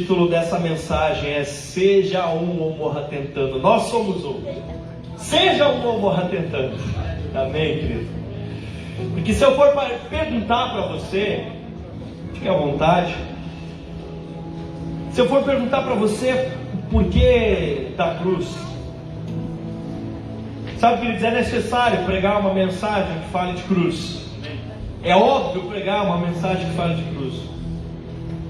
O título dessa mensagem é Seja um ou morra tentando. Nós somos um. Seja um ou morra tentando. Amém, querido? Porque se eu for perguntar para você, fique à vontade. Se eu for perguntar para você o porquê da cruz, sabe, queridos, é necessário pregar uma mensagem que fale de cruz. É óbvio pregar uma mensagem que fale de cruz.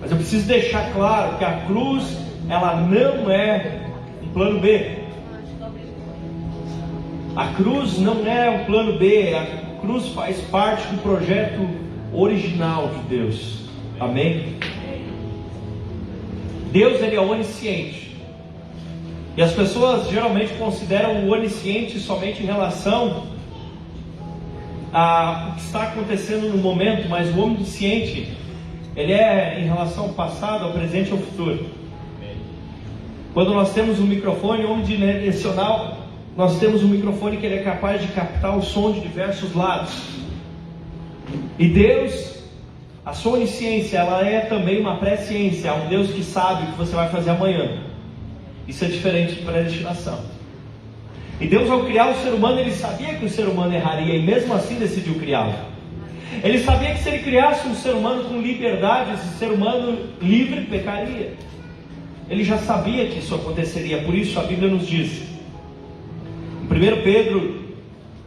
Mas eu preciso deixar claro que a cruz, ela não é um plano B. A cruz não é um plano B. A cruz faz parte do projeto original de Deus. Amém? Deus, ele é onisciente. E as pessoas geralmente consideram o onisciente somente em relação a o que está acontecendo no momento, mas o onisciente, ele é em relação ao passado, ao presente e ao futuro. Quando nós temos um microfone omnidirecional, nós temos um microfone que ele é capaz de captar o som de diversos lados. E Deus, a sua onisciência, ela é também uma presciência. É um Deus que sabe o que você vai fazer amanhã. Isso é diferente de predestinação. E Deus, ao criar o ser humano, ele sabia que o ser humano erraria e mesmo assim decidiu criá-lo. Ele sabia que se ele criasse um ser humano com liberdade, esse ser humano livre pecaria. Ele já sabia que isso aconteceria. Por isso a Bíblia nos diz, em 1 Pedro,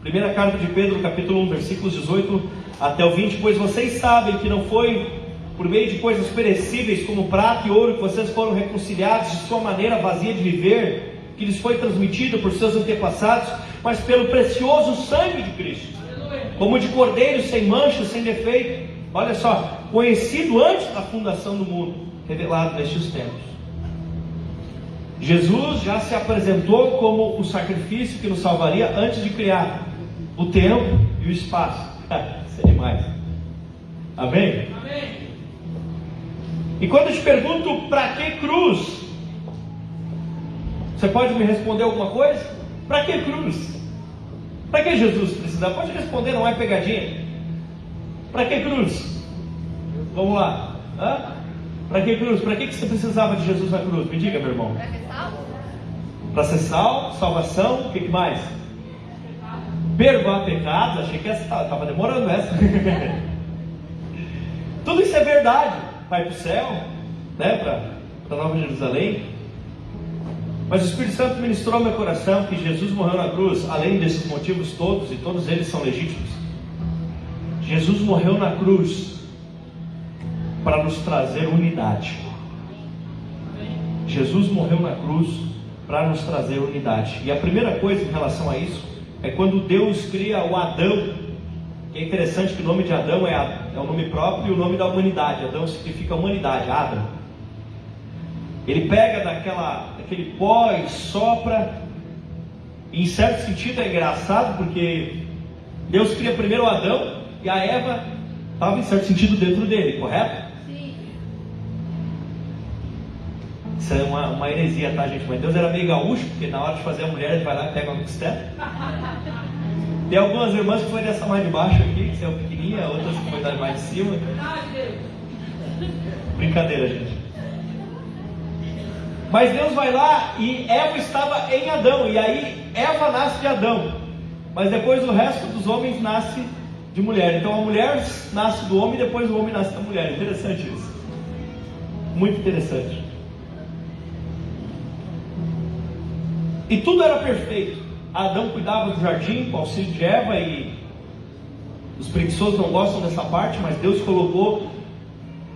primeira carta de Pedro, capítulo 1, versículos 18 até o 20: pois vocês sabem que não foi por meio de coisas perecíveis como prata e ouro que vocês foram reconciliados de sua maneira vazia de viver, que lhes foi transmitida por seus antepassados, mas pelo precioso sangue de Cristo, como de cordeiro sem mancha, sem defeito. Olha só, conhecido antes da fundação do mundo, revelado nestes tempos. Jesus já se apresentou como o sacrifício que nos salvaria antes de criar o tempo e o espaço. Isso é demais. Amém? Amém. E quando eu te pergunto para que cruz, você pode me responder alguma coisa? Para que cruz? Para que Jesus precisava? Pode responder, não é pegadinha. Para que cruz? Vamos lá. Para que cruz? Para que você precisava de Jesus na cruz? Me diga, meu irmão. Para ser salvo? Para ser salvo, salvação, o que mais? Perdoar pecados. Achei que essa estava demorando essa. Tudo isso é verdade. Vai para o céu, né? Para Nova Jerusalém. Mas o Espírito Santo ministrou ao meu coração que Jesus morreu na cruz, além desses motivos todos, e todos eles são legítimos. Jesus morreu na cruz para nos trazer unidade. Jesus morreu na cruz para nos trazer unidade. E a primeira coisa em relação a isso é quando Deus cria o Adão. É interessante que o nome de Adão é o nome próprio e o nome da humanidade. Adão significa humanidade, Adam. Ele pega daquele pó e sopra. E em certo sentido é engraçado, porque Deus cria primeiro o Adão e a Eva estava em certo sentido dentro dele, correto? Sim. Isso é uma heresia, tá, gente? Mas Deus era meio gaúcho, porque na hora de fazer a mulher ele vai lá e pega uma costela. Tem algumas irmãs que foi dessa mais de baixo aqui, que são pequenininha, outras que foi da mais de cima. Brincadeira, gente. Mas Deus vai lá e Eva estava em Adão, e aí Eva nasce de Adão, mas depois o resto dos homens nasce de mulher. Então a mulher nasce do homem e depois o homem nasce da mulher. Interessante isso. Muito interessante. E tudo era perfeito. Adão cuidava do jardim com o auxílio de Eva, e os preguiçosos não gostam dessa parte, mas Deus colocou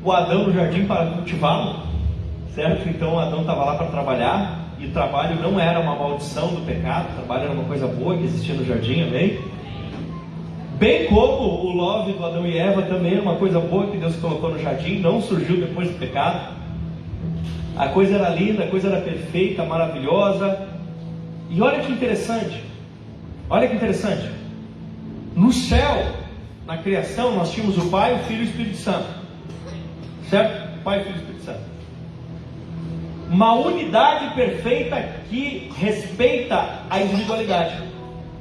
o Adão no jardim para cultivá-lo, certo? Então Adão estava lá para trabalhar, e o trabalho não era uma maldição do pecado, o trabalho era uma coisa boa que existia no jardim, amém? Bem como o love do Adão e Eva também era uma coisa boa que Deus colocou no jardim, não surgiu depois do pecado. A coisa era linda, a coisa era perfeita, maravilhosa. E olha que interessante, no céu, na criação, nós tínhamos o Pai, o Filho e o Espírito Santo, certo? O Pai, o Filho e o Espírito Santo. Uma unidade perfeita que respeita a individualidade,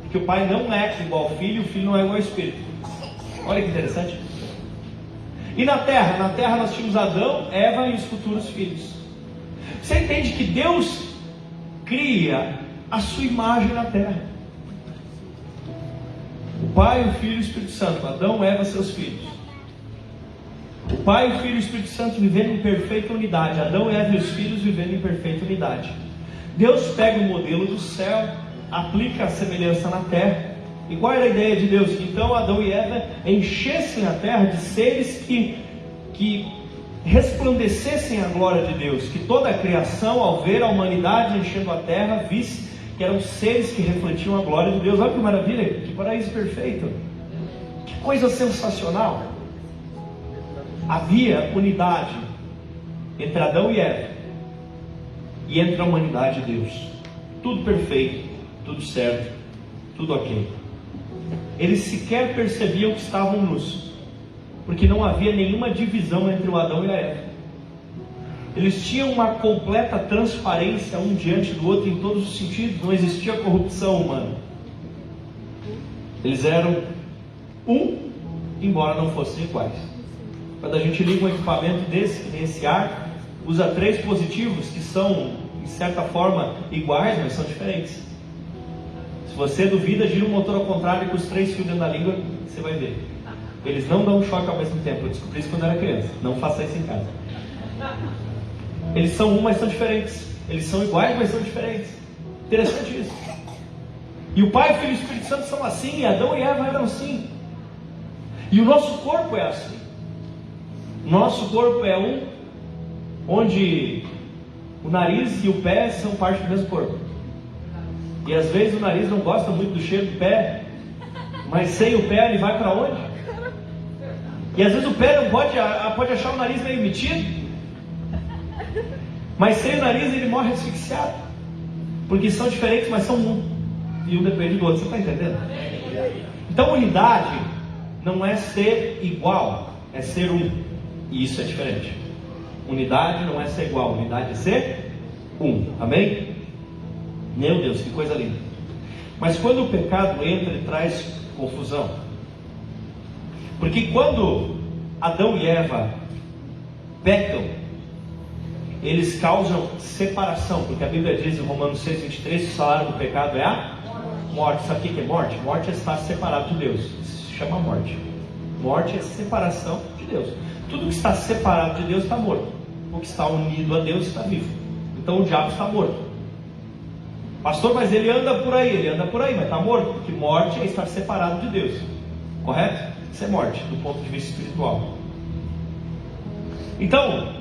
porque o Pai não é igual ao Filho, o Filho não é igual ao Espírito. Olha que interessante. E na terra nós tínhamos Adão, Eva e os futuros filhos. Você entende que Deus cria a sua imagem na terra. O Pai, o Filho e o Espírito Santo. Adão, Eva, seus filhos. O Pai, o Filho e o Espírito Santo vivendo em perfeita unidade. Adão, Eva e os filhos vivendo em perfeita unidade. Deus pega o modelo do céu, aplica a semelhança na terra. E qual era a ideia de Deus? Que então Adão e Eva enchessem a terra de seres que resplandecessem a glória de Deus. Que toda a criação, ao ver a humanidade enchendo a terra, visse que eram seres que refletiam a glória de Deus. Olha que maravilha, que paraíso perfeito. Que coisa sensacional. Havia unidade entre Adão e Eva e entre a humanidade de Deus. Tudo perfeito, tudo certo, tudo ok. Eles sequer percebiam que estavam nus, porque não havia nenhuma divisão entre o Adão e a Eva. Eles tinham uma completa transparência um diante do outro em todos os sentidos. Não existia corrupção humana. Eles eram um, embora não fossem iguais. Quando a gente liga um equipamento desse, que tem esse ar, usa 3 positivos que são, de certa forma, iguais, mas são diferentes. Se você duvida, gira o motor ao contrário com os 3 fios dentro da língua, você vai ver. Eles não dão um choque ao mesmo tempo. Eu descobri isso quando era criança. Não faça isso em casa. Eles são um, mas são diferentes. Eles são iguais, mas são diferentes. Interessante isso. E o Pai, o Filho e o Espírito Santo são assim. E Adão e Eva eram assim. E o nosso corpo é assim. Nosso corpo é um, onde o nariz e o pé são parte do mesmo corpo. E às vezes o nariz não gosta muito do cheiro do pé, mas sem o pé ele vai para onde? E às vezes o pé não pode achar o nariz meio metido, mas sem o nariz ele morre asfixiado, porque são diferentes, mas são um, e um depende do outro. Você está entendendo? Então unidade não é ser igual, é ser um. E isso é diferente. Unidade não é ser igual, unidade é ser um. Amém? Meu Deus, que coisa linda. Mas quando o pecado entra, ele traz confusão. Porque quando Adão e Eva pecam, eles causam separação. Porque a Bíblia diz em Romanos 6:23 que o salário do pecado é a morte. Sabe o que é morte? Morte é estar separado de Deus. Isso se chama morte. Morte é separação de Deus. Tudo que está separado de Deus está morto. O que está unido a Deus está vivo. Então o diabo está morto. Pastor, mas ele anda por aí, mas está morto. Porque morte é estar separado de Deus. Correto? Isso é morte, do ponto de vista espiritual. Então,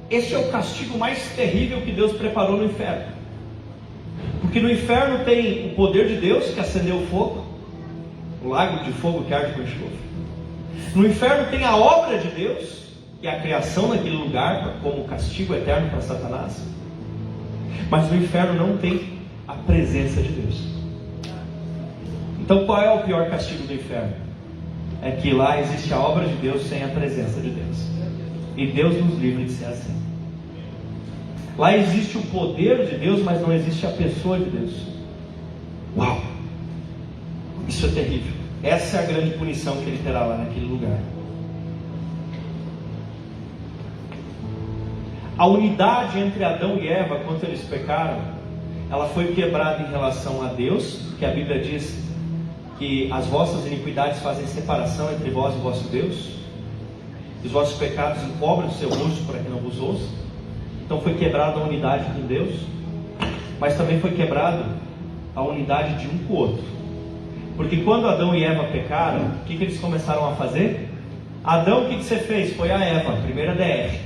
esse é o castigo mais terrível que Deus preparou no inferno. Porque no inferno tem o poder de Deus, que acendeu o fogo, o lago de fogo que arde com enxofre. No inferno tem a obra de Deus, que é a criação daquele lugar, como castigo eterno para Satanás. Mas no inferno não tem a presença de Deus. Então qual é o pior castigo do inferno? É que lá existe a obra de Deus sem a presença de Deus. E Deus nos livre de ser assim. Lá existe o poder de Deus, mas não existe a pessoa de Deus. Uau! Isso é terrível. Essa é a grande punição que ele terá lá naquele lugar. A unidade entre Adão e Eva, quando eles pecaram, ela foi quebrada em relação a Deus, porque a Bíblia diz que as vossas iniquidades fazem separação entre vós e vosso Deus. Os vossos pecados encobrem o seu rosto para que não vos ouça. Então foi quebrada a unidade com Deus, mas também foi quebrada a unidade de um com o outro. Porque quando Adão e Eva pecaram, o que eles começaram a fazer? Adão, o que você fez? Foi a Eva, primeira DR.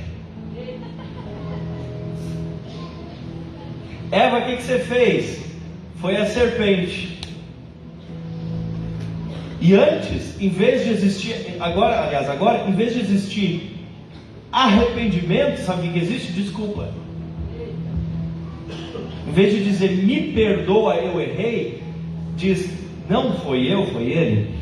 Eva, o que você fez? Foi a serpente. E antes, em vez de existir, agora, em vez de existir arrependimento, sabe o que existe? Desculpa. Em vez de dizer, me perdoa, eu errei, diz, não foi eu, foi ele.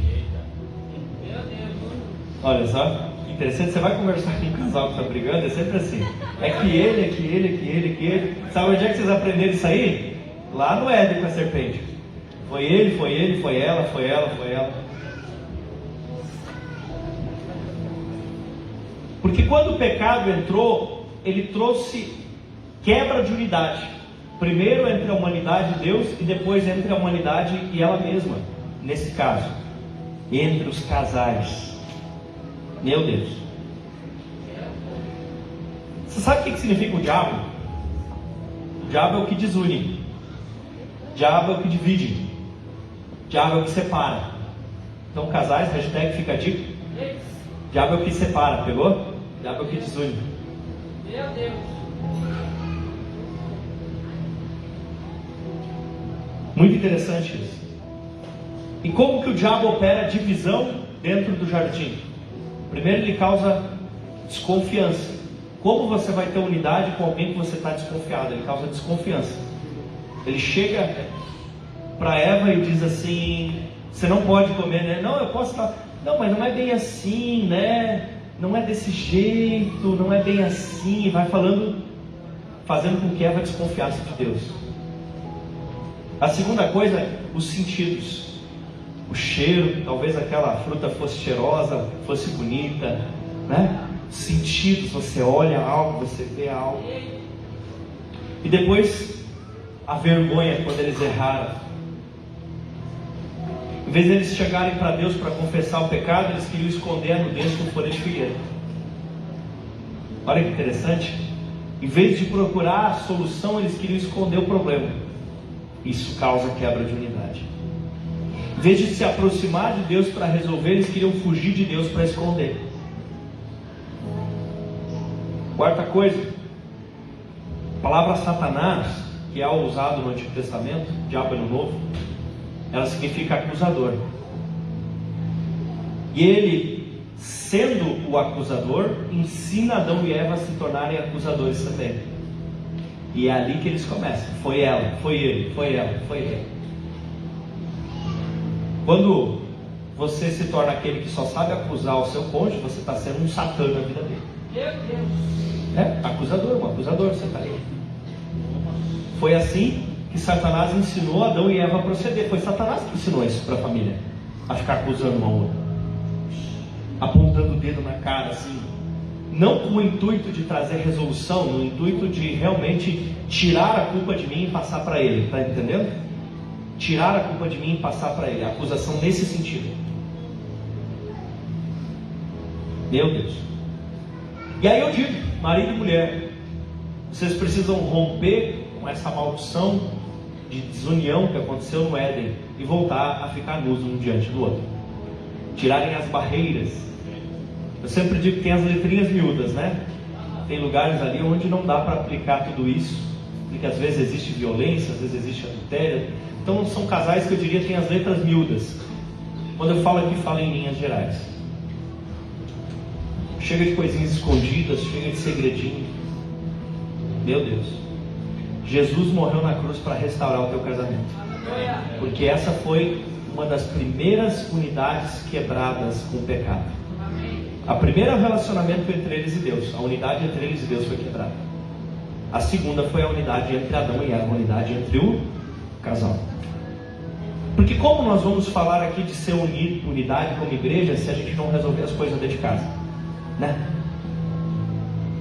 Olha só, interessante, você vai conversar com um casal que está brigando, é sempre assim. É que ele, é que ele, é que ele, é que ele. Sabe onde é que vocês aprenderam isso aí? Lá no Éden com a serpente. Foi ele, foi ela, foi ela, foi ela. Porque quando o pecado entrou, ele trouxe quebra de unidade. Primeiro entre a humanidade e Deus, e depois entre a humanidade e ela mesma. Nesse caso, entre os casais. Meu Deus. Você sabe o que significa o diabo? O diabo é o que desune. O diabo é o que divide. O diabo é o que separa. Então, casais, hashtag fica a dica. O diabo é o que separa, pegou? O diabo é o que desune. Meu Deus. Muito interessante isso. E como que o diabo opera divisão dentro do jardim? Primeiro, ele causa desconfiança. Como você vai ter unidade com alguém que você está desconfiado? Ele causa desconfiança. Ele chega para Eva e diz assim: você não pode comer, né? Não, eu posso estar. Não, mas não é bem assim, né? Não é desse jeito, não é bem assim. E vai falando, fazendo com que Eva desconfiasse de Deus. A segunda coisa, os sentidos. O cheiro, talvez aquela fruta fosse cheirosa, fosse bonita, né? Sentidos, você olha algo, você vê algo. E depois, a vergonha quando eles erraram. Em vez de eles chegarem para Deus para confessar o pecado, eles queriam esconder a nudez com folha de figueira. Olha que interessante. Em vez de procurar a solução, eles queriam esconder o problema. Isso causa quebra de unidade. Em vez de se aproximar de Deus para resolver, eles queriam fugir de Deus para esconder. Quarta coisa, a palavra Satanás, que é usado no Antigo Testamento, diabo é no Novo, ela significa acusador. E ele, sendo o acusador, ensina Adão e Eva a se tornarem acusadores também. E é ali que eles começam. Foi ela, foi ele, foi ela, foi ele. Quando você se torna aquele que só sabe acusar o seu cônjuge, você está sendo um satã na vida dele. Meu Deus. Acusador, um acusador, você está aí. Foi assim que Satanás ensinou Adão e Eva a proceder. Foi Satanás que ensinou isso para a família, a ficar acusando uma outra, apontando o dedo na cara assim, não com o intuito de trazer resolução, no intuito de realmente tirar a culpa de mim e passar para ele. Está entendendo? Tirar a culpa de mim e passar para ele. A acusação nesse sentido. Meu Deus. E aí eu digo, marido e mulher, vocês precisam romper com essa maldição de desunião que aconteceu no Éden e voltar a ficar nus um diante do outro. Tirarem as barreiras. Eu sempre digo que tem as letrinhas miúdas, né? Tem lugares ali onde não dá para aplicar tudo isso, porque às vezes existe violência, às vezes existe adultério. Então são casais que eu diria que têm as letras miúdas. Quando eu falo aqui, falo em linhas gerais. Chega de coisinhas escondidas, chega de segredinho. Meu Deus. Jesus morreu na cruz para restaurar o teu casamento. Porque essa foi uma das primeiras unidades quebradas com o pecado. A primeira relacionamento entre eles e Deus, a unidade entre eles e Deus foi quebrada. A segunda foi a unidade entre Adão e Eva, a unidade entre o casal. Porque como nós vamos falar aqui de ser unidade como igreja se a gente não resolver as coisas dentro de casa, né?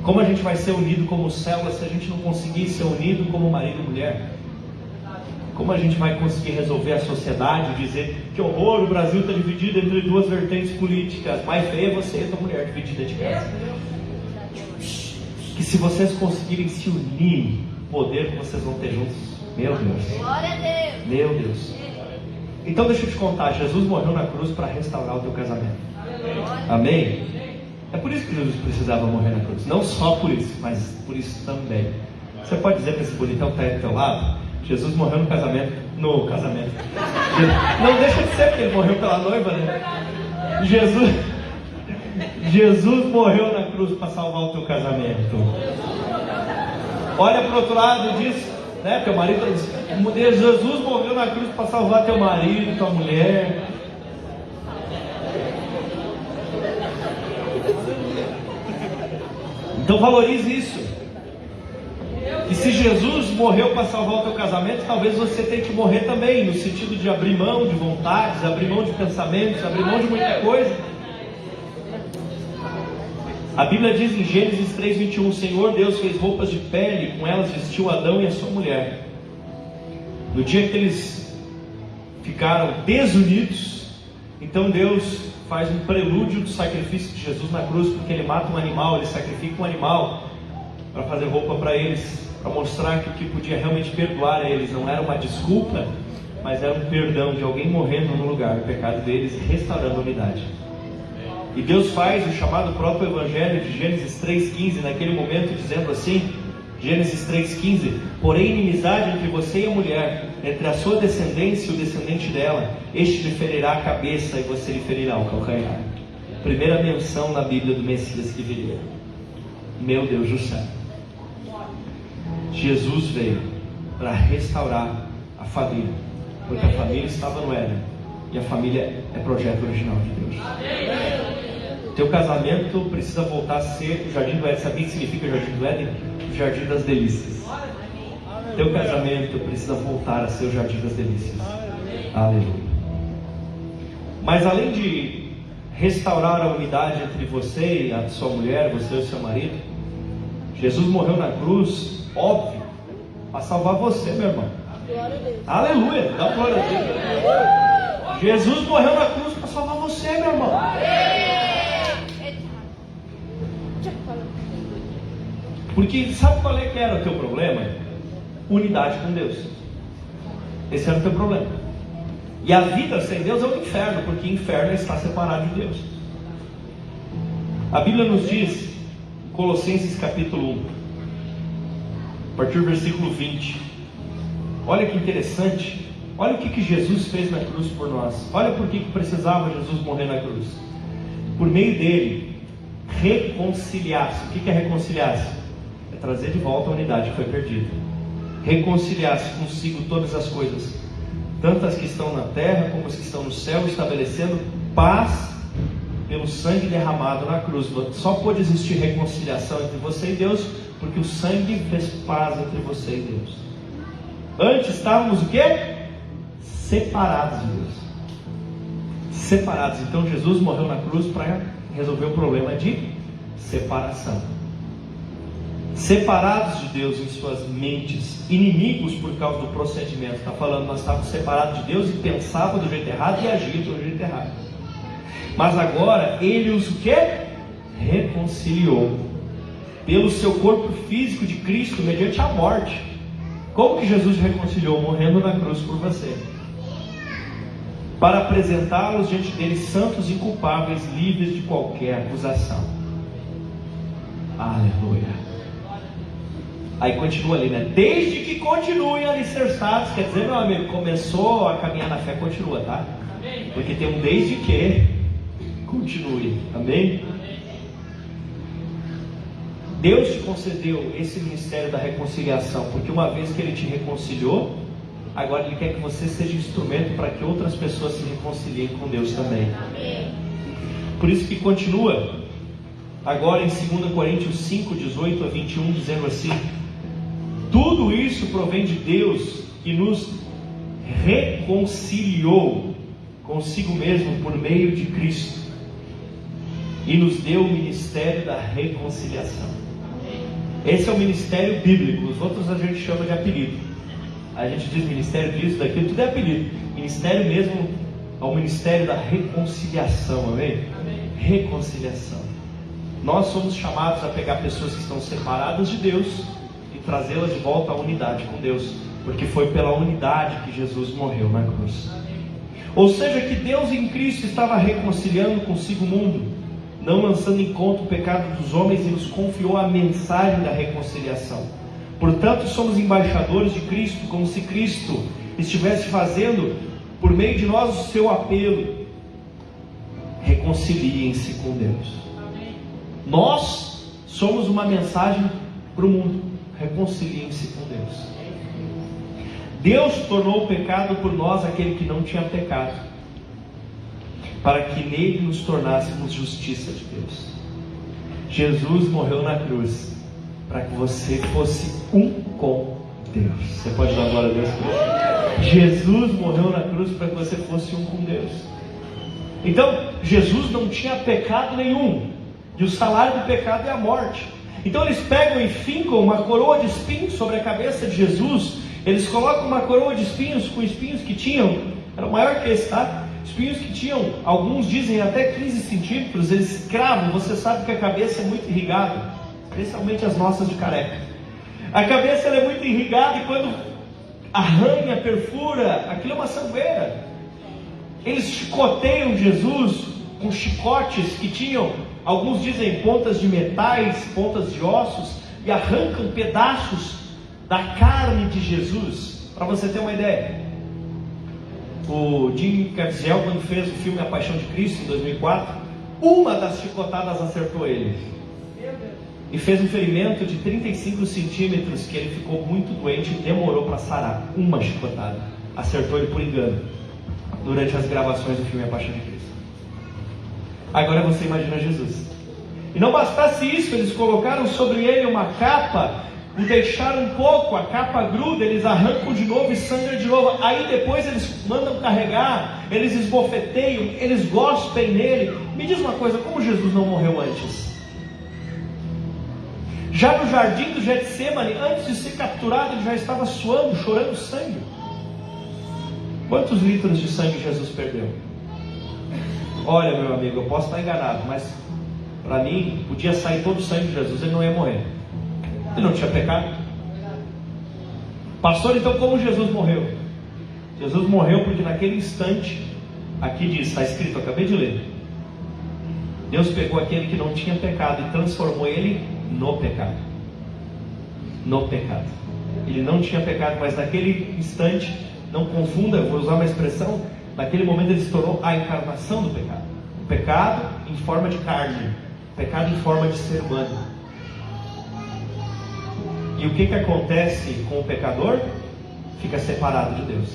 Como a gente vai ser unido como célula se a gente não conseguir ser unido como marido e mulher? Como a gente vai conseguir resolver a sociedade, dizer que horror, o Brasil está dividido entre duas vertentes políticas, mais feia é você e a tua mulher dividida de casa. Que se vocês conseguirem se unir, o poder que vocês vão ter juntos, meu Deus. Glória a Deus. Meu Deus. Então deixa eu te contar, Jesus morreu na cruz para restaurar o teu casamento. Amém? É por isso que Jesus precisava morrer na cruz. Não só por isso, mas por isso também. Você pode dizer para esse bonitão que está aí do teu lado: Jesus morreu no casamento. Não deixa de ser, porque ele morreu pela noiva, né? Jesus morreu na cruz para salvar o teu casamento. Olha para o outro lado disso, né? Teu marido está dizendo: Jesus morreu na cruz para salvar teu marido, tua mulher. Então valorize isso. E se Jesus morreu para salvar o teu casamento, talvez você tenha que morrer também, no sentido de abrir mão de vontades, abrir mão de pensamentos, abrir mão de muita coisa. A Bíblia diz em Gênesis 3:21, o Senhor Deus fez roupas de pele, com elas vestiu Adão e a sua mulher. No dia que eles ficaram desunidos, então Deus faz um prelúdio do sacrifício de Jesus na cruz, porque Ele mata um animal, Ele sacrifica um animal para fazer roupa para eles, para mostrar que o que podia realmente perdoar a eles não era uma desculpa, mas era um perdão de alguém morrendo no lugar do pecado deles e restaurando a unidade. E Deus faz o chamado próprio Evangelho de Gênesis 3:15, naquele momento, dizendo assim, Gênesis 3:15, porém inimizade entre você e a mulher, entre a sua descendência e o descendente dela, este lhe ferirá a cabeça e você lhe ferirá o calcanhar. Primeira menção na Bíblia do Messias que viria. Meu Deus do céu. Jesus veio para restaurar a família, porque a família estava no Éden, e a família é projeto original de Deus. Teu casamento precisa voltar a ser o jardim do Éden. Sabia o que significa o jardim do Éden? O jardim das delícias. Teu casamento precisa voltar a ser o jardim das delícias. Aleluia. Mas além de restaurar a unidade entre você e a sua mulher, você e o seu marido, Jesus morreu na cruz, óbvio, para salvar você, meu irmão. Aleluia, dá glória a Deus. Jesus morreu na cruz para salvar você, meu irmão. Porque sabe qual é que era o teu problema? Unidade com Deus. Esse era o teu problema. E a vida sem Deus é o inferno, porque inferno está separado de Deus. A Bíblia nos diz, Colossenses capítulo 1, a partir do versículo 20. Olha que interessante. Olha o que Jesus fez na cruz por nós. Olha por que precisava Jesus morrer na cruz. Por meio dele, reconciliar-se. O que é reconciliar-se? É trazer de volta a unidade que foi perdida. Reconciliar-se consigo todas as coisas, tanto as que estão na terra como as que estão no céu, estabelecendo paz pelo sangue derramado na cruz. Só pode existir reconciliação entre você e Deus porque o sangue fez paz entre você e Deus. Antes estávamos o quê? Separados de Deus. Separados. Então Jesus morreu na cruz para resolver o problema de separação. Separados de Deus em suas mentes, inimigos por causa do procedimento. Está falando, nós estávamos separados de Deus e pensávamos do jeito errado e agíamos do jeito errado. Mas agora Ele os o quê? Reconciliou pelo seu corpo físico de Cristo mediante a morte. Como que Jesus reconciliou? Morrendo na cruz por você, para apresentá-los diante dele santos e inculpáveis, livres de qualquer acusação. Aleluia. Aí continua ali, né? Desde que continuem alicerçados. Quer dizer, meu amigo, começou a caminhar na fé, continua, tá? Porque tem um desde que continue. Amém? Deus te concedeu esse ministério da reconciliação, porque uma vez que Ele te reconciliou, agora Ele quer que você seja instrumento para que outras pessoas se reconciliem com Deus também. Por isso que continua agora em 2 Coríntios 5, 18 a 21, dizendo assim: tudo isso provém de Deus, que nos reconciliou consigo mesmo por meio de Cristo e nos deu o ministério da reconciliação. Esse é o ministério bíblico. Os outros a gente chama de apelido. A gente diz ministério disso, daquilo, tudo é apelido. Ministério mesmo é o ministério da reconciliação, amém? Reconciliação. Nós somos chamados a pegar pessoas que estão separadas de Deus e trazê-las de volta à unidade com Deus, porque foi pela unidade que Jesus morreu na cruz. Ou seja, que Deus em Cristo estava reconciliando consigo o mundo, não lançando em conta o pecado dos homens, e nos confiou a mensagem da reconciliação. Portanto, somos embaixadores de Cristo, como se Cristo estivesse fazendo por meio de nós o seu apelo: reconciliem-se com Deus. Nós somos uma mensagem para o mundo: reconciliem-se com Deus. Deus tornou o pecado por nós aquele que não tinha pecado, para que nele nos tornássemos justiça de Deus. Jesus morreu na cruz para que você fosse um com Deus. Você pode dar glória a Deus por isso? Jesus morreu na cruz para que você fosse um com Deus. Então, Jesus não tinha pecado nenhum, E o salário do pecado é a morte. Então eles pegam e fincam uma coroa de espinhos sobre a cabeça de Jesus. Eles colocam uma coroa de espinhos com espinhos que tinham, era maior que esse, tá? Espinhos que tinham, alguns dizem até 15 centímetros. Eles cravam. Você sabe que a cabeça é muito irrigada, especialmente as nossas de careca. A cabeça ela é muito irrigada, e quando arranha, perfura, aquilo é uma sangueira. Eles chicoteiam Jesus com chicotes que tinham, alguns dizem, pontas de metais, pontas de ossos, e arrancam pedaços da carne de Jesus. Para você ter uma ideia, o Jim Caviezel, quando fez o filme A Paixão de Cristo em 2004, uma das chicotadas acertou ele, e fez um ferimento de 35 centímetros, que ele ficou muito doente e demorou para sarar. Uma chicotada acertou ele por engano durante as gravações do filme A Paixão de Cristo. Agora você imagina Jesus. E não bastasse isso, eles colocaram sobre ele uma capa, o deixaram um pouco, a capa gruda, eles arrancam de novo e sangram de novo. Aí depois eles mandam carregar, eles esbofeteiam, eles gospem nele. Me diz uma coisa, como Jesus não morreu antes? Já no jardim do Getsemane, antes de ser capturado, ele já estava suando, chorando sangue. Quantos litros de sangue Jesus perdeu? Olha, meu amigo, eu posso estar enganado, mas para mim, podia sair todo o sangue de Jesus, ele não ia morrer. Ele não tinha pecado. Pastor, então como Jesus morreu? Jesus morreu porque naquele instante, aqui diz, está escrito, acabei de ler, Deus pegou aquele que não tinha pecado e transformou ele no pecado. No pecado. Ele não tinha pecado, mas naquele instante, não confunda, eu vou usar uma expressão, naquele momento ele se tornou a encarnação do pecado. O pecado em forma de carne, o pecado em forma de ser humano. E o que acontece com o pecador? Fica separado de Deus.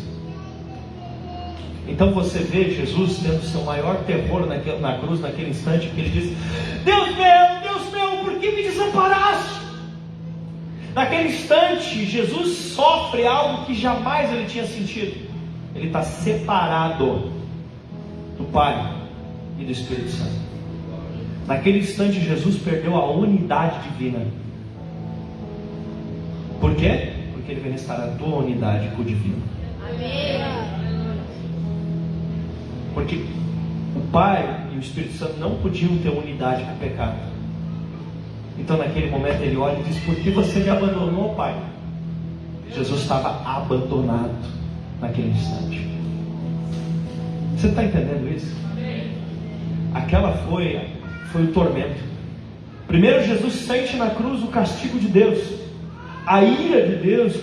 Então você vê Jesus tendo seu maior terror na cruz, naquele instante, que ele diz: Deus meu, por que me desamparaste? Naquele instante, Jesus sofre algo que jamais ele tinha sentido. Ele está separado do Pai e do Espírito Santo. Naquele instante, Jesus perdeu a unidade divina. Por quê? Porque ele vem restaurar a tua unidade com o divino. Amém. Porque o Pai e o Espírito Santo não podiam ter unidade com o pecado. Então naquele momento ele olha e diz: por que você me abandonou, Pai? Jesus estava abandonado naquele instante. Você está entendendo isso? Aquela foi o tormento. Primeiro Jesus sente na cruz o castigo de Deus. A ira de Deus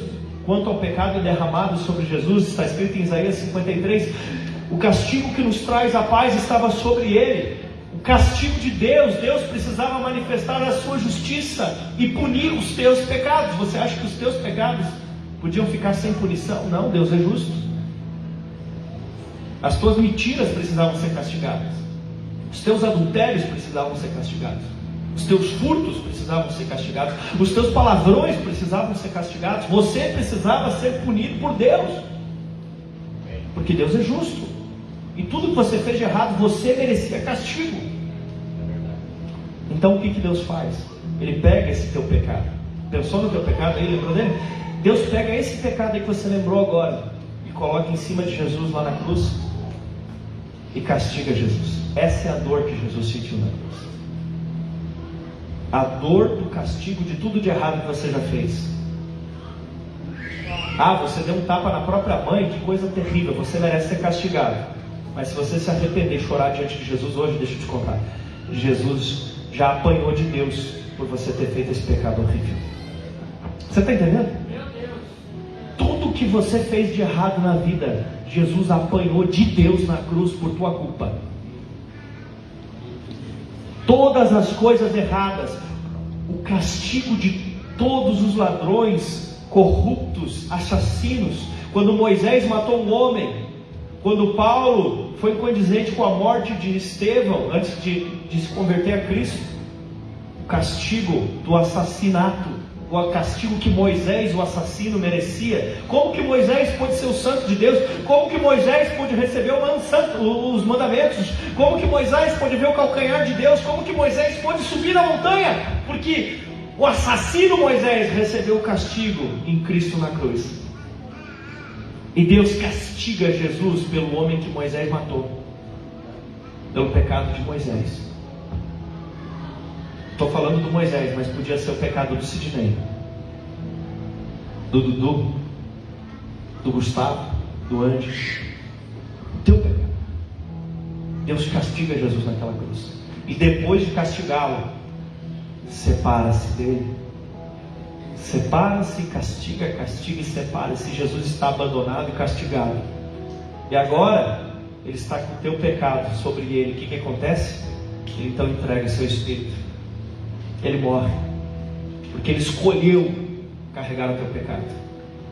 quanto ao pecado derramado sobre Jesus. Está escrito em Isaías 53. O castigo que nos traz a paz estava sobre ele. O castigo de Deus precisava manifestar a sua justiça e punir os teus pecados. Você acha que os teus pecados podiam ficar sem punição? Não, Deus é justo. As tuas mentiras precisavam ser castigadas. Os teus adultérios precisavam ser castigados. Os teus furtos precisavam ser castigados. Os teus palavrões precisavam ser castigados. Você precisava ser punido por Deus. Porque Deus é justo. E tudo que você fez de errado, você merecia castigo. Então o que Deus faz? Ele pega esse teu pecado. Pensou no teu pecado aí, lembrou dele? Deus pega esse pecado aí que você lembrou agora e coloca em cima de Jesus lá na cruz e castiga Jesus. Essa é a dor que Jesus sentiu na cruz. A dor do castigo de tudo de errado que você já fez. Ah, você deu um tapa na própria mãe, que coisa terrível, você merece ser castigado. Mas se você se arrepender e chorar diante de Jesus hoje, deixa eu te contar, Jesus já apanhou de Deus por você ter feito esse pecado horrível. Você está entendendo? Meu Deus. Tudo que você fez de errado na vida, Jesus apanhou de Deus na cruz por tua culpa. Todas as coisas erradas, o castigo de todos os ladrões, corruptos, assassinos. Quando Moisés matou um homem, quando Paulo foi condizente com a morte de Estevão, antes de se converter a Cristo, o castigo do assassinato o castigo que Moisés, o assassino, merecia? Como que Moisés pôde ser o santo de Deus? Como que Moisés pôde receber os mandamentos? Como que Moisés pôde ver o calcanhar de Deus? Como que Moisés pôde subir na montanha? Porque o assassino Moisés recebeu o castigo em Cristo na cruz. E Deus castiga Jesus pelo homem que Moisés matou, pelo pecado de Moisés. Estou falando do Moisés, mas podia ser o pecado do Sidney, do Dudu, do Gustavo, do Anjo. Teu pecado. Deus castiga Jesus naquela cruz. E depois de castigá-lo, separa-se dele. Separa-se, castiga, castiga e separa-se. Jesus está abandonado e castigado. E agora, ele está com o teu pecado sobre ele. O que acontece? Ele então entrega seu espírito. Ele morre, porque ele escolheu carregar o teu pecado.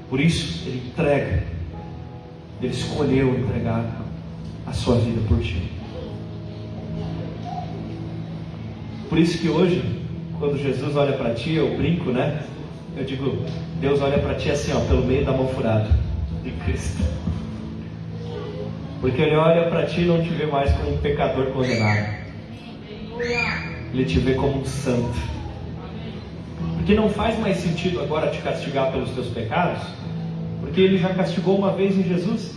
Por isso ele entrega. Ele escolheu entregar a sua vida por ti. Por isso que hoje, quando Jesus olha para ti, eu brinco, né? Eu digo, Deus olha para ti assim, ó, pelo meio da mão furada de Cristo. Porque ele olha para ti e não te vê mais como um pecador condenado. Ele te vê como um santo. Porque não faz mais sentido agora te castigar pelos teus pecados, porque ele já castigou uma vez em Jesus.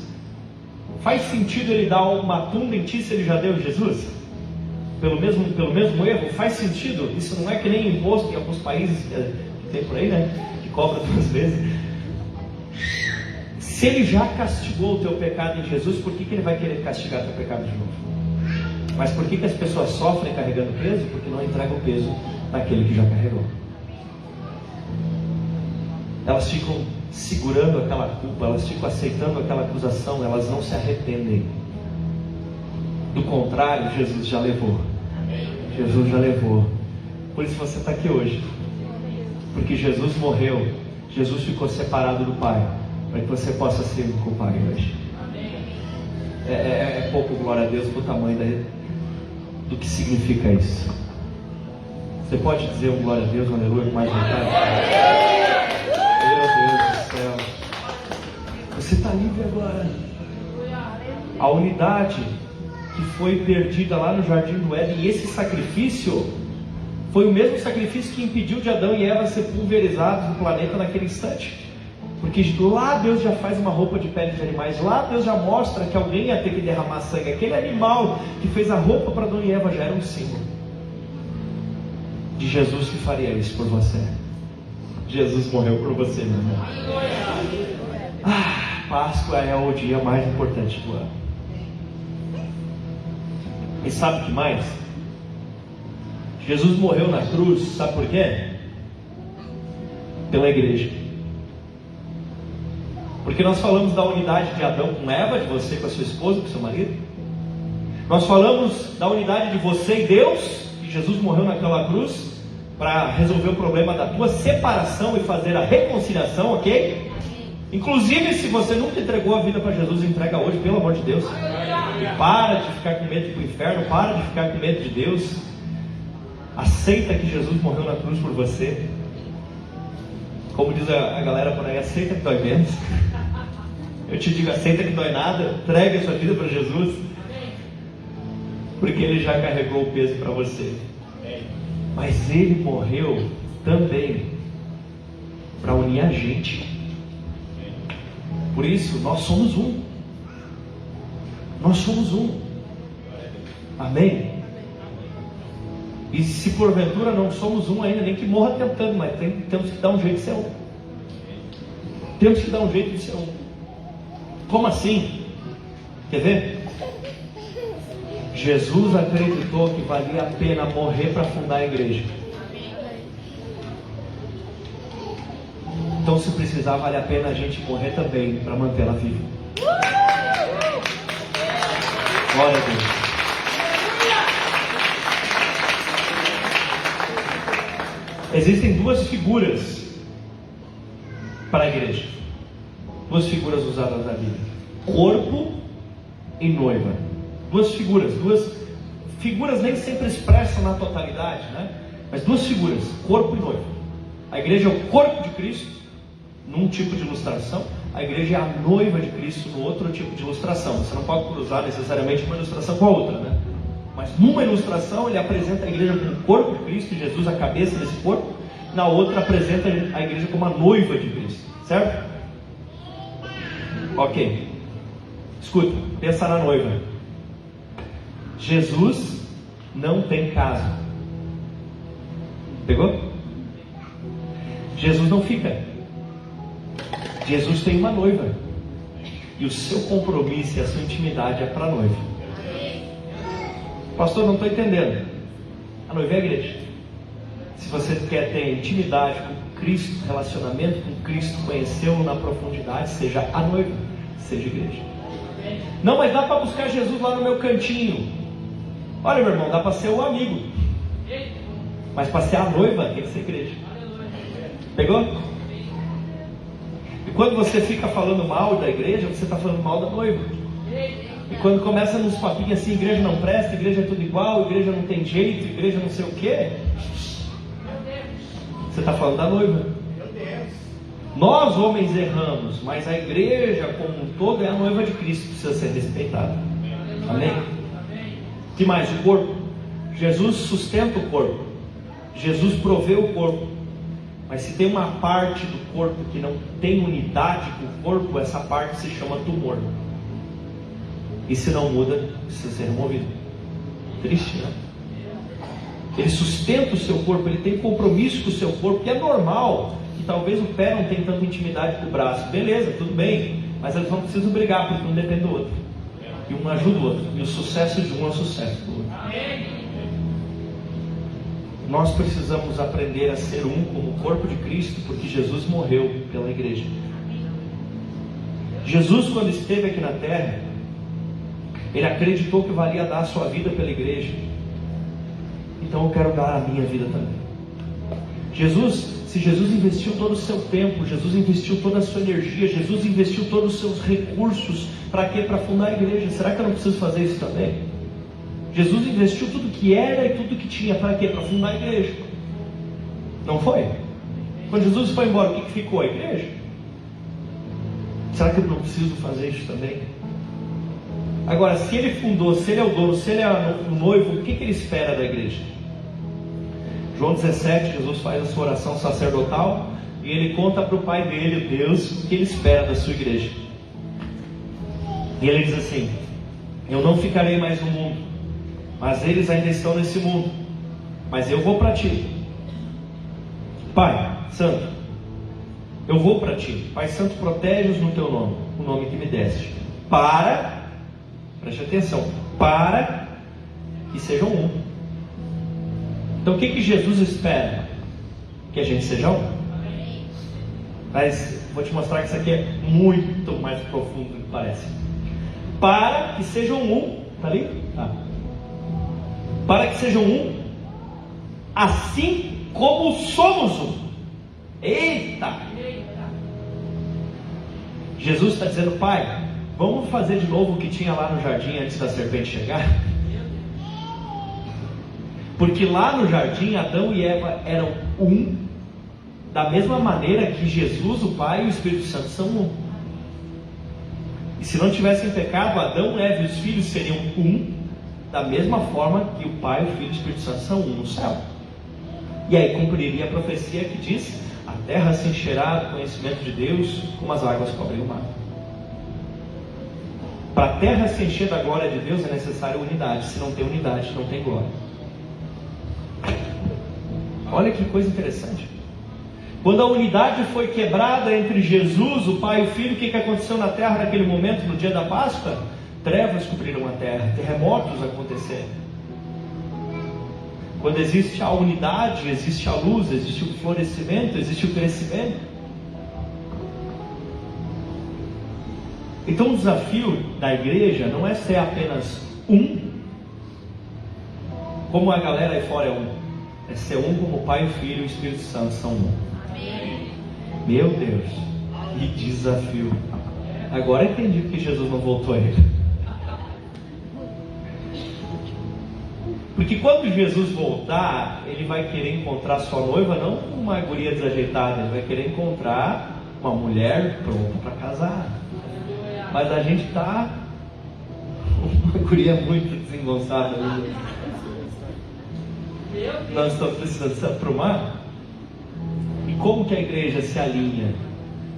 Faz sentido ele dar uma tunda em ti se ele já deu em Jesus? Pelo mesmo erro? Faz sentido? Isso não é que nem imposto em alguns países que tem por aí, né? Que cobra 2 vezes. Se ele já castigou o teu pecado em Jesus, por que ele vai querer castigar teu pecado de novo? Mas por que as pessoas sofrem carregando peso? Porque não entregam o peso naquele que já carregou. Elas ficam segurando aquela culpa, elas ficam aceitando aquela acusação, elas não se arrependem. Do contrário, Jesus já levou. Jesus já levou. Por isso você está aqui hoje. Porque Jesus morreu, Jesus ficou separado do Pai, para que você possa ser com o Pai hoje. É pouco, glória a Deus, para o tamanho do que significa isso. Você pode dizer um glória a Deus, um aleluia, com mais vontade? Meu Deus do céu. Você está livre agora. A unidade que foi perdida lá no Jardim do Éden, e esse sacrifício foi o mesmo sacrifício que impediu de Adão e Eva ser pulverizados no planeta naquele instante. Porque lá Deus já faz uma roupa de pele de animais. Lá Deus já mostra que alguém ia ter que derramar sangue. Aquele animal que fez a roupa para Adão e Eva já era um símbolo de Jesus que faria isso por você. Jesus morreu por você, meu irmão. Páscoa é o dia mais importante do ano. E sabe o que mais? Jesus morreu na cruz, sabe por quê? Pela igreja. Porque nós falamos da unidade de Adão com Eva, de você com a sua esposa, com o seu marido. Nós falamos da unidade de você e Deus, que Jesus morreu naquela cruz para resolver o problema da tua separação e fazer a reconciliação, ok? Inclusive, se você nunca entregou a vida para Jesus, entrega hoje, pelo amor de Deus. E para de ficar com medo de ir para o inferno, para de ficar com medo de Deus. Aceita que Jesus morreu na cruz por você. Como diz a galera por aí, aceita que dói menos. Eu te digo, aceita que dói nada. Entregue a sua vida para Jesus, porque Ele já carregou o peso para você. Mas Ele morreu também para unir a gente. Por isso, nós somos um. Nós somos um. Amém? E se porventura não somos um ainda, nem que morra tentando, mas temos que dar um jeito de ser um. Temos que dar um jeito de ser um. Como assim? Quer ver? Jesus acreditou que valia a pena morrer para fundar a igreja. Então, se precisar, vale a pena a gente morrer também para mantê-la viva. Glória a Deus. Existem 2 figuras para a igreja. 2 figuras usadas na Bíblia: corpo e noiva. 2 figuras nem sempre expressam na totalidade, né? Mas 2 figuras: corpo e noiva. A igreja é o corpo de Cristo, num tipo de ilustração. A igreja é a noiva de Cristo, no outro tipo de ilustração. Você não pode cruzar necessariamente uma ilustração com a outra, né? Mas numa ilustração ele apresenta a igreja como o corpo de Cristo, Jesus a cabeça desse corpo. Na outra apresenta a igreja como a noiva de Cristo, certo? Ok. Escuta, pensa na noiva. Jesus não tem casa. Pegou? Jesus não fica. Jesus tem uma noiva. E o seu compromisso e a sua intimidade é para a noiva. Pastor, não estou entendendo. A noiva é a igreja. Se você quer ter intimidade com Cristo, relacionamento com Cristo, conhecê-lo na profundidade, seja a noiva, seja a igreja. Não, mas dá para buscar Jesus lá no meu cantinho. Olha, meu irmão, dá para ser o amigo. Mas para ser a noiva, tem que ser igreja. Pegou? E quando você fica falando mal da igreja, você está falando mal da noiva. E quando começa nos papinhos assim, igreja não presta, igreja é tudo igual, igreja não tem jeito, igreja não sei o quê, você está falando da noiva. Nós homens erramos, mas a igreja como um todo é a noiva de Cristo, precisa ser respeitada. Amém? O que mais? O corpo. Jesus sustenta o corpo. Jesus provê o corpo. Mas se tem uma parte do corpo que não tem unidade com o corpo, essa parte se chama tumor. E se não muda, precisa ser removido. Triste, né? Ele sustenta o seu corpo, ele tem compromisso com o seu corpo, que é normal que talvez o pé não tenha tanta intimidade com o braço. Beleza, tudo bem, mas eles não precisam brigar, porque um depende do outro. E um ajuda o outro. E o sucesso de um é o sucesso do outro. Nós precisamos aprender a ser um como o corpo de Cristo, porque Jesus morreu pela igreja. Jesus, quando esteve aqui na terra, ele acreditou que valia dar a sua vida pela igreja. Então eu quero dar a minha vida também. Se Jesus investiu todo o seu tempo, Jesus investiu toda a sua energia, Jesus investiu todos os seus recursos, para quê? Para fundar a igreja. Será que eu não preciso fazer isso também? Jesus investiu tudo que era e tudo que tinha, para quê? Para fundar a igreja. Não foi? Quando Jesus foi embora, o que ficou? A igreja? Será que eu não preciso fazer isso também? Agora, se ele fundou, se ele é o dono, se ele é o noivo, o que ele espera da igreja? João 17, Jesus faz a sua oração sacerdotal e ele conta para o pai dele, Deus, o que ele espera da sua igreja. E ele diz assim: eu não ficarei mais no mundo, mas eles ainda estão nesse mundo, mas eu vou para ti. Pai Santo, eu vou para ti. Pai Santo, protege-os no teu nome, o nome que me deste, preste atenção, para que sejam um. Então o que Jesus espera? Que a gente seja um. Mas vou te mostrar que isso aqui é muito mais profundo do que parece. Para que sejam um. Está ali? Tá. Para que sejam um, assim como somos um. Eita! Jesus está dizendo: Pai, vamos fazer de novo o que tinha lá no jardim antes da serpente chegar? Porque lá no jardim, Adão e Eva eram um, da mesma maneira que Jesus, o Pai e o Espírito Santo são um. E se não tivessem pecado, Adão, Eva e os filhos seriam um, da mesma forma que o Pai, o Filho e o Espírito Santo são um no céu. E aí cumpriria a profecia que diz: a terra se encherá do conhecimento de Deus, como as águas cobrem o mar. Para a terra se encher da glória de Deus é necessária unidade. Se não tem unidade, não tem glória. Olha que coisa interessante. Quando a unidade foi quebrada entre Jesus, o Pai e o Filho, o que aconteceu na terra naquele momento, no dia da Páscoa? Trevas cobriram a terra, terremotos aconteceram. Quando existe a unidade, existe a luz, existe o florescimento, existe o crescimento. Então o desafio da igreja não é ser apenas um, como a galera aí fora é um. É ser um como o Pai, o Filho e o Espírito Santo são um. Amém. Meu Deus, que desafio. Agora entendi porque Jesus não voltou a ele. Porque quando Jesus voltar, ele vai querer encontrar sua noiva, não uma guria desajeitada, ele vai querer encontrar uma mulher pronta para casar. Mas a gente está uma guria muito desengonçada. Nós estamos precisando se aprumar. E como que a igreja se alinha?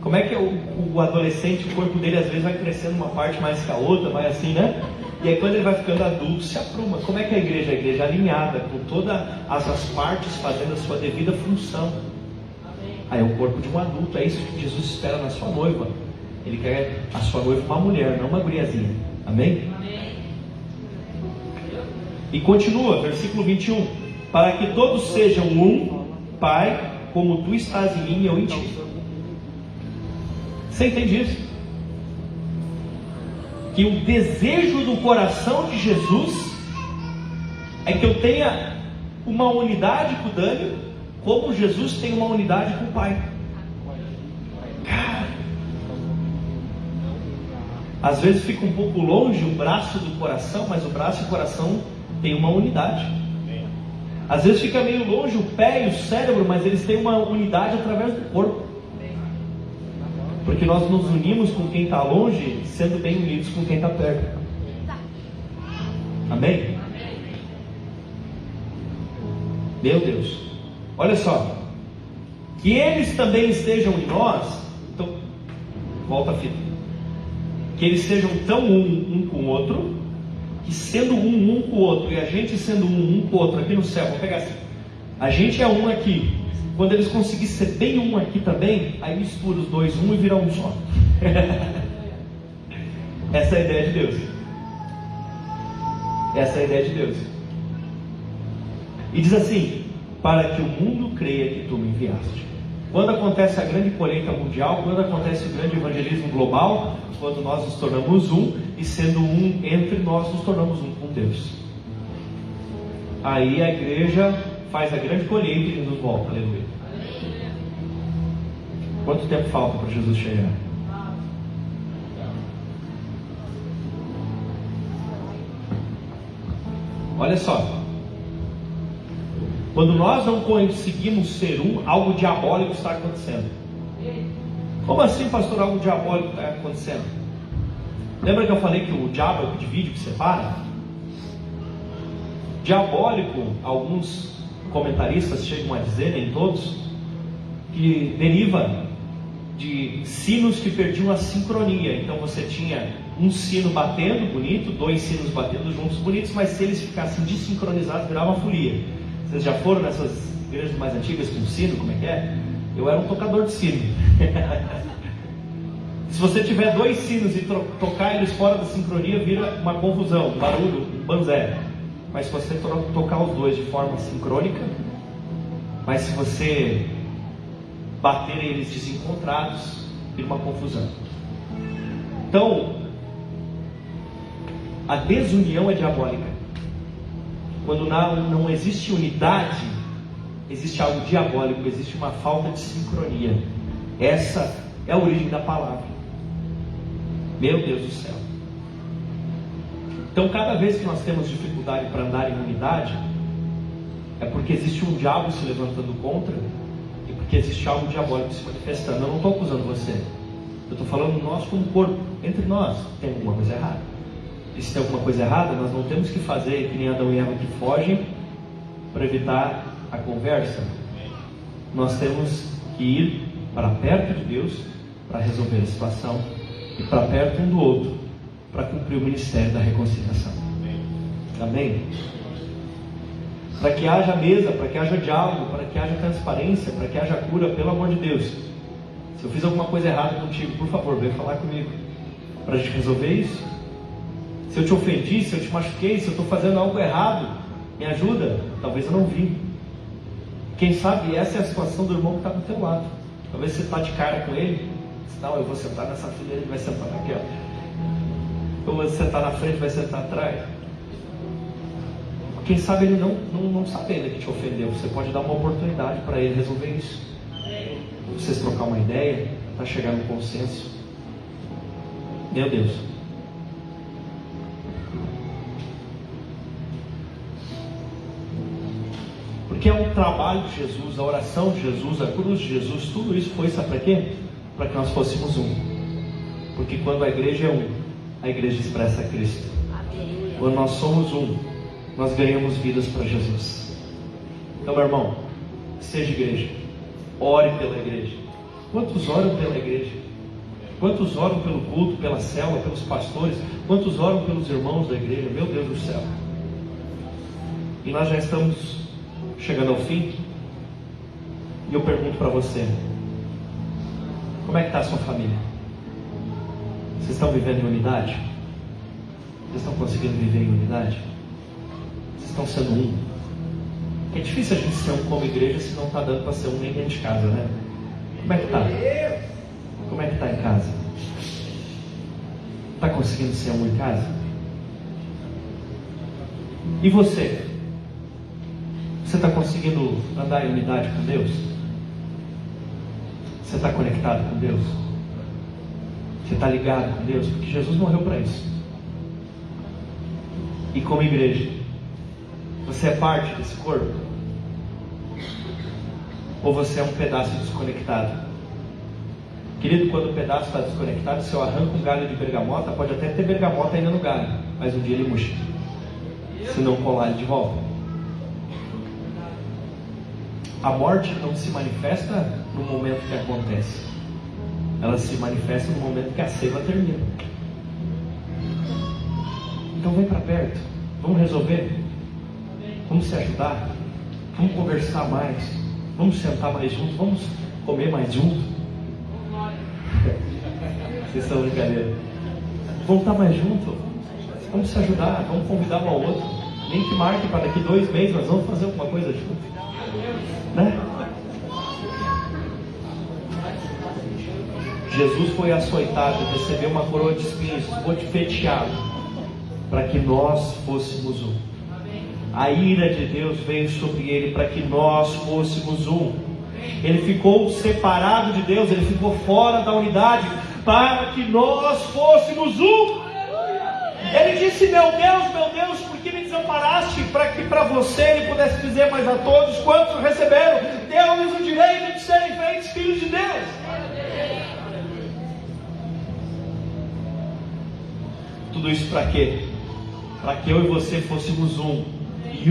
Como é que o adolescente, o corpo dele às vezes vai crescendo uma parte mais que a outra, vai assim, né? E aí quando ele vai ficando adulto, se apruma. Como é que a igreja? A igreja alinhada, com todas as partes fazendo a sua devida função. Aí é o corpo de um adulto, é isso que Jesus espera na sua noiva. Ele quer a sua noiva uma mulher, não uma guriazinha. Amém? E continua, versículo 21. Para que todos sejam um, Pai, como tu estás em mim e eu em ti. Você entende isso? Que o desejo do coração de Jesus é que eu tenha uma unidade com o Dani, como Jesus tem uma unidade com o Pai. Cara, às vezes fica um pouco longe o braço do coração, mas o braço e o coração têm uma unidade. Às vezes fica meio longe o pé e o cérebro, mas eles têm uma unidade através do corpo. Porque nós nos unimos com quem está longe, sendo bem unidos com quem está perto. Amém? Meu Deus. Olha só. Que eles também estejam em nós. Então, volta a fita. Que eles sejam tão um com o outro, que sendo um com o outro, e a gente sendo um com o outro aqui no céu, vamos pegar assim. A gente é um aqui. Quando eles conseguissem ser bem um aqui também, aí mistura os dois, um e vira um só. Essa é a ideia de Deus. Essa é a ideia de Deus. E diz assim: para que o mundo creia que tu me enviaste. Quando acontece a grande colheita mundial, quando acontece o grande evangelismo global, quando nós nos tornamos um, e sendo um entre nós, nos tornamos um com Deus. Aí a igreja faz a grande colheita e Jesus volta. Aleluia. Quanto tempo falta para Jesus chegar? Olha só. Quando nós não conseguimos ser um, algo diabólico está acontecendo. Como assim, pastor, algo diabólico está acontecendo? Lembra que eu falei que o diabo é o que divide, o que separa? Diabólico, alguns comentaristas chegam a dizer, nem todos, que deriva de sinos que perdiam a sincronia. Então você tinha um sino batendo bonito, dois sinos batendo juntos bonitos, mas se eles ficassem desincronizados, virava uma folia. Vocês já foram nessas igrejas mais antigas com sino? Como é que é? Eu era um tocador de sino. Se você tiver dois sinos e tocar eles fora da sincronia, vira uma confusão, um barulho, um banzé. Mas se você tocar os dois de forma sincrônica, mas se você bater eles desencontrados, vira uma confusão. Então, a desunião é diabólica. Quando não existe unidade, existe algo diabólico, existe uma falta de sincronia. Essa é a origem da palavra. Meu Deus do céu. Então, cada vez que nós temos dificuldade para andar em unidade, é porque existe um diabo se levantando contra, e porque existe algo diabólico se manifestando. Eu não estou acusando você. Eu estou falando nós como corpo, entre nós, tem alguma coisa errada. E se tem alguma coisa errada, nós não temos que fazer que nem Adão e Eva que fogem para evitar a conversa. Nós temos que ir para perto de Deus para resolver a situação, e para perto um do outro para cumprir o ministério da reconciliação. Amém? Para que haja mesa, para que haja diálogo, para que haja transparência, para que haja cura, pelo amor de Deus. Se eu fiz alguma coisa errada contigo, por favor, vem falar comigo para a gente resolver isso. Se eu te ofendi, se eu te machuquei, se eu estou fazendo algo errado, me ajuda. Talvez eu não vi. Quem sabe essa é a situação do irmão que está do teu lado. Talvez você está de cara com ele. Não, eu vou sentar nessa fileira, ele vai sentar naquela. Eu vou sentar na frente, vai sentar atrás. Quem sabe ele não sabe ainda que te ofendeu. Você pode dar uma oportunidade para ele resolver isso. Vocês trocar uma ideia, para chegar no consenso. Meu Deus. Porque é o trabalho de Jesus, a oração de Jesus, a cruz de Jesus, tudo isso foi, sabe para quê? Para que nós fôssemos um. Porque quando a igreja é um, a igreja expressa Cristo. Quando nós somos um, nós ganhamos vidas para Jesus. Então, meu irmão, seja igreja, ore pela igreja. Quantos oram pela igreja? Quantos oram pelo culto, pela célula, pelos pastores? Quantos oram pelos irmãos da igreja? Meu Deus do céu. E nós já estamos chegando ao fim. E eu pergunto para você: como é que está a sua família? Vocês estão vivendo em unidade? Vocês estão conseguindo viver em unidade? Vocês estão sendo um? É difícil a gente ser um como igreja se não está dando para ser um nem dentro de casa, né? Como é que está? Como é que está em casa? Está conseguindo ser um em casa? E você? Você está conseguindo andar em unidade com Deus? Você está conectado com Deus? Você está ligado com Deus? Porque Jesus morreu para isso. E como igreja, você é parte desse corpo? Ou você é um pedaço desconectado? Querido, quando o pedaço está desconectado, se eu arranco um galho de bergamota, pode até ter bergamota ainda no galho, mas um dia ele murcha, se não colar ele de volta. A morte não se manifesta no momento que acontece, ela se manifesta no momento que a ceifa termina. Então vem para perto, vamos resolver, vamos se ajudar, vamos conversar mais, vamos sentar mais juntos, vamos comer mais juntos. Vocês são brincadeira. Vamos estar mais juntos, vamos se ajudar, vamos convidar um ao outro. Nem que marque para daqui 2 meses, nós vamos fazer alguma coisa junto, né? Jesus foi açoitado, recebeu uma coroa de espinhos, esbofeteado, para que nós fôssemos um. A ira de Deus veio sobre ele para que nós fôssemos um. Ele ficou separado de Deus, ele ficou fora da unidade para que nós fôssemos um. Ele disse: meu Deus, por que me desamparaste? Para que para você ele pudesse dizer mais a todos quantos receberam, deu-lhes o direito de serem feitos filhos de Deus. Tudo isso para quê? Para que eu e você fôssemos um, e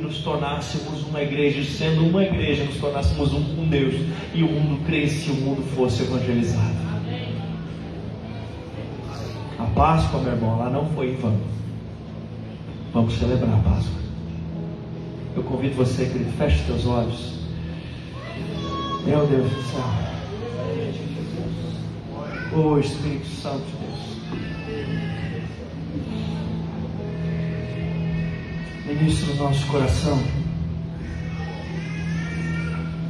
nos tornássemos uma igreja, e sendo uma igreja, nos tornássemos um com Deus, e o mundo cresce, e o mundo fosse evangelizado. A Páscoa, meu irmão, ela não foi em vão. Vamos celebrar a Páscoa. Eu convido você, querido, feche os teus olhos. Meu Deus do céu. Oh, Espírito Santo de Deus. Ministra o nosso coração.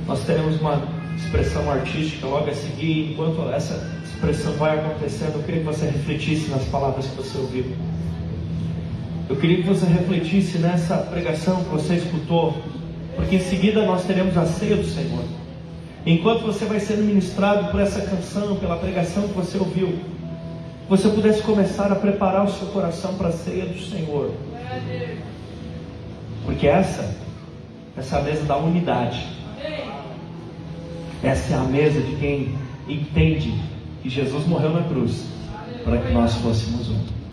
Nós teremos uma expressão artística logo a seguir. Enquanto essa expressão vai acontecendo, eu queria que você refletisse nas palavras que você ouviu. Eu queria que você refletisse nessa pregação que você escutou, porque em seguida nós teremos a ceia do Senhor. Enquanto você vai sendo ministrado por essa canção, pela pregação que você ouviu, você pudesse começar a preparar o seu coração para a ceia do Senhor. Porque essa é a mesa da unidade. Essa é a mesa de quem entende que Jesus morreu na cruz para que nós fôssemos um.